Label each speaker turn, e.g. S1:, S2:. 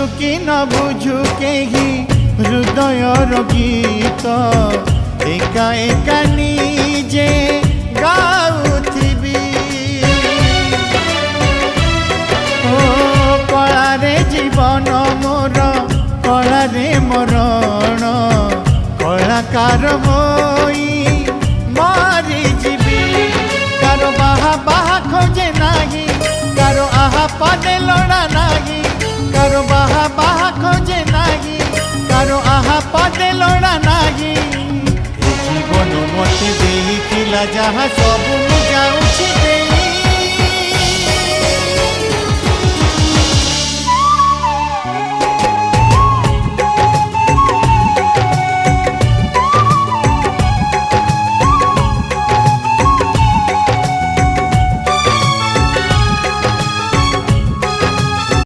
S1: बुझु कि न बुझु केही हृदयर गीत एका एका निजे गाउथिबी ओ कलारे जीवन मोर कलारे मरण कलाकार होई मरी जीवी कारो बाहा बाहा खोजे नाही कारो आहा पदे लोड़ा नाही कारो बाहा बाहा खोजे नाही कारो आहा पदे लोड़ा नाही जीवन मते देइथिला जहा